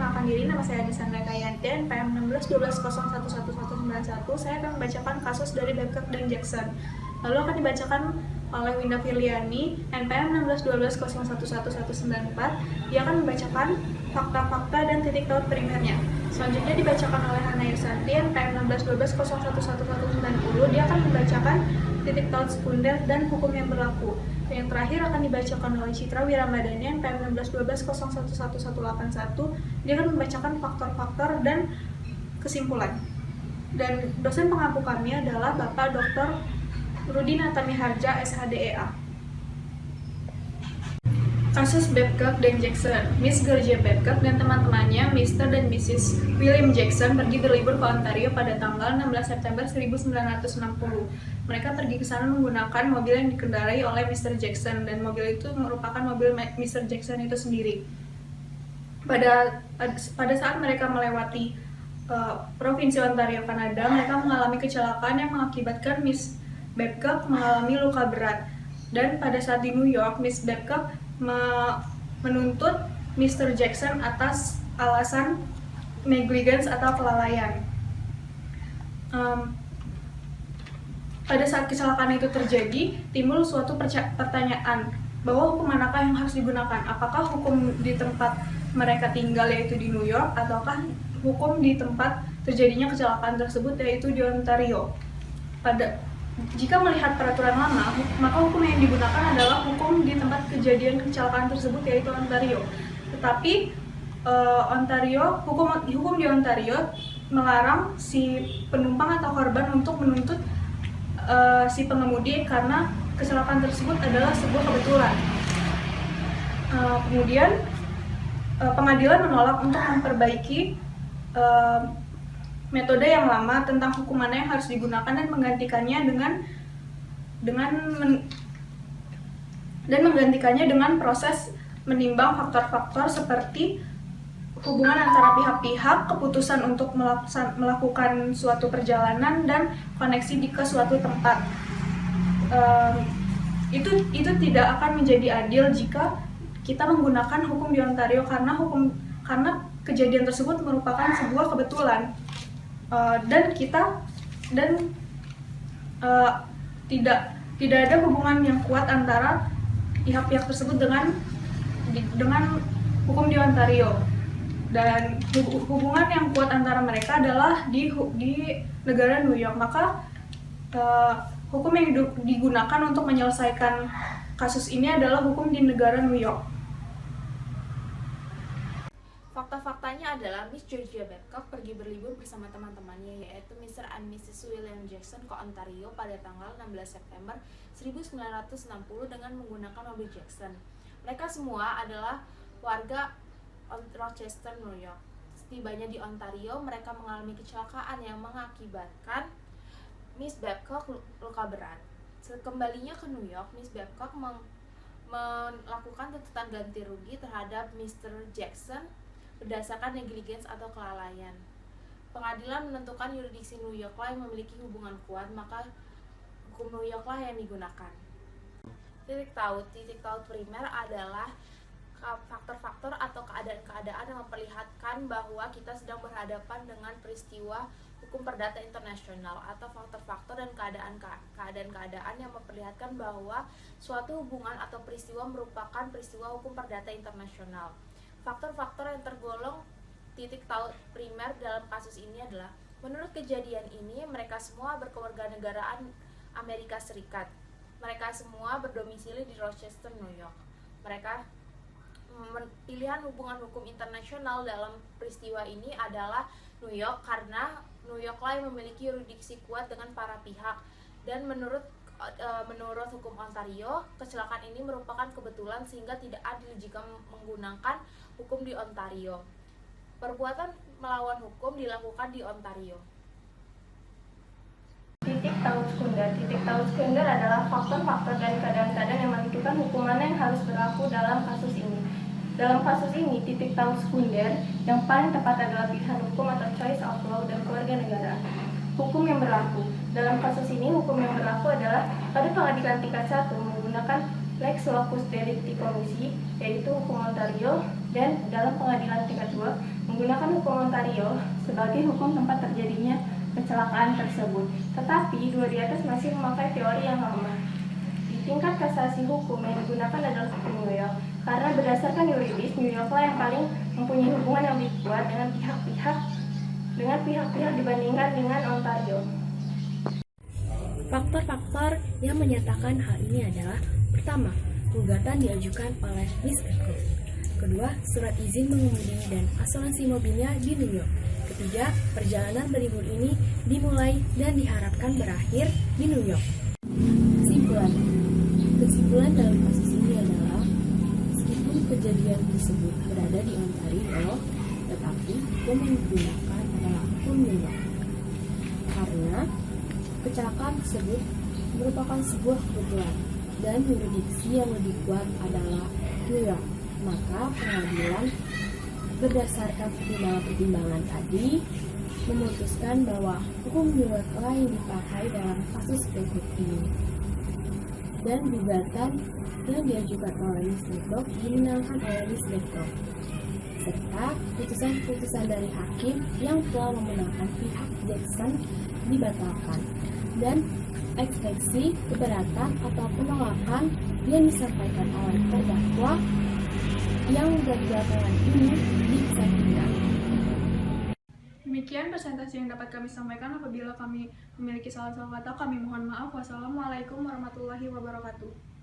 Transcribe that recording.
memperkenalkan diri, nama saya Adisandra Kayanti, NPM 1612011191. Saya akan membacakan kasus dari Babcock dan Jackson. Lalu akan dibacakan oleh Winda Filiani, NPM 1612011194. Dia akan membacakan fakta-fakta dan titik taut primernya. Selanjutnya dibacakan oleh Hana Yusanti, NPM 1612011190. Dia akan membacakan titik taut sekunder dan hukum yang berlaku. Yang terakhir akan dibacakan oleh Citra Wiramadani, NPM 1612011181. Dia akan membacakan faktor-faktor dan kesimpulan. Dan dosen pengampu kami adalah Bapak Dr. Rudi Natamiharja, SHDEA. Kasus Babcock dan Jackson. Miss Georgia Babcock dan teman-temannya, Mr. dan Mrs. William Jackson, pergi berlibur ke Ontario pada tanggal 16 September 1960. Mereka pergi ke sana menggunakan mobil yang dikendarai oleh Mr. Jackson, dan mobil itu merupakan mobil Mr. Jackson itu sendiri. Pada saat mereka melewati Provinsi Ontario, Kanada, mereka mengalami kecelakaan yang mengakibatkan Miss Babcock mengalami luka berat. Dan pada saat di New York, Miss Babcock menuntut Mr. Jackson atas alasan negligence atau kelalaian. Pada saat kecelakaan itu terjadi, timbul suatu pertanyaan bahwa hukum manakah yang harus digunakan? Apakah hukum di tempat mereka tinggal, yaitu di New York, ataukah hukum di tempat terjadinya kecelakaan tersebut, yaitu di Ontario? Jika melihat peraturan lama, maka hukum yang digunakan adalah hukum di tempat kejadian kecelakaan tersebut, yaitu Ontario. Tetapi hukum di Ontario melarang si penumpang atau korban untuk menuntut si pengemudi karena kecelakaan tersebut adalah sebuah kebetulan. Kemudian pengadilan menolak untuk memperbaiki metode yang lama tentang hukum mana yang harus digunakan dan menggantikannya dengan proses menimbang faktor-faktor seperti hubungan antara pihak-pihak, keputusan untuk melakukan suatu perjalanan, dan koneksi ke suatu tempat. Itu tidak akan menjadi adil jika kita menggunakan hukum di Ontario karena kejadian tersebut merupakan sebuah kebetulan. Tidak ada hubungan yang kuat antara pihak-pihak tersebut dengan hukum di Ontario, dan hubungan yang kuat antara mereka adalah di negara New York. Maka hukum yang digunakan untuk menyelesaikan kasus ini adalah hukum di negara New York. Fakta-faktanya adalah Miss Georgia Babcock pergi berlibur bersama teman-temannya, yaitu Mr. and Mrs. William Jackson, ke Ontario pada tanggal 16 September 1960 dengan menggunakan mobil Jackson. Mereka semua adalah warga Rochester, New York. Setibanya di Ontario, mereka mengalami kecelakaan yang mengakibatkan Miss Babcock luka berat. Sekembalinya ke New York, Miss Babcock melakukan tuntutan ganti rugi terhadap Mr. Jackson berdasarkan negligence atau kelalaian. Pengadilan menentukan yurisdiksi New York lah yang memiliki hubungan kuat, maka hukum New York lah yang digunakan. Titik taut primer adalah faktor-faktor atau keadaan-keadaan yang memperlihatkan bahwa kita sedang berhadapan dengan peristiwa hukum perdata internasional, atau faktor-faktor dan keadaan-keadaan yang memperlihatkan bahwa suatu hubungan atau peristiwa merupakan peristiwa hukum perdata internasional. Faktor-faktor yang tergolong titik taut primer dalam kasus ini adalah, menurut kejadian ini, mereka semua berkewarganegaraan Amerika Serikat. Mereka semua berdomisili di Rochester, New York. Pilihan hubungan hukum internasional dalam peristiwa ini adalah New York, karena New York lah yang memiliki yurisdiksi kuat dengan para pihak. Dan menurut hukum Ontario, kecelakaan ini merupakan kebetulan sehingga tidak adil jika menggunakan hukum di Ontario. Perbuatan melawan hukum dilakukan di Ontario. Titik taut sekunder adalah faktor-faktor dan keadaan-keadaan yang menentukan hukum mana yang harus berlaku dalam kasus ini. Dalam kasus ini, titik taut sekunder yang paling tepat adalah pilihan hukum atau choice of law dan kewarganegaraan. Hukum yang berlaku. Dalam kasus ini, hukum yang berlaku adalah pada pengadilan tingkat 1 menggunakan Lex Locus Delicti Commissi, yaitu hukum Ontario, dan dalam pengadilan tingkat 2 menggunakan hukum Ontario sebagai hukum tempat terjadinya kecelakaan tersebut. Tetapi dua di atas masih memakai teori yang lama. Di tingkat kasasi hukum yang digunakan adalah hukum New York, karena berdasarkan yuridis New York lah yang paling mempunyai hubungan yang lebih kuat dengan pihak-pihak dibandingkan dengan Ontario. Faktor-faktor yang menyatakan hal ini adalah: pertama, gugatan diajukan oleh Miss Petkoff. Kedua, surat izin mengemudi dan asuransi mobilnya di New York. Ketiga, perjalanan berlibur ini dimulai dan diharapkan berakhir di New York. Kesimpulan dalam kasus ini adalah, meskipun kejadian tersebut berada di Ontario, tetapi yang menggunakan adalah hukum New York. Karena kecelakaan tersebut merupakan sebuah kebetulan dan yurisdiksi yang lebih kuat adalah New York. Maka pengadilan berdasarkan pertimbangan-pertimbangan tadi memutuskan bahwa hukum New York lah yang dipakai dalam kasus Petkoff ini. Dan gugatan yang diajukan oleh Miss Petkoff dimenangkan oleh Miss Petkoff, serta putusan-putusan dari hakim yang telah memenangkan pihak Jackson dibatalkan, dan eksepsi, keberatan atau penolakan yang disampaikan oleh terdakwa yang belakangan ini disampaikan. Demikian presentasi yang dapat kami sampaikan. Apabila kami memiliki salah-salah kata, kami mohon maaf. Wassalamualaikum warahmatullahi wabarakatuh.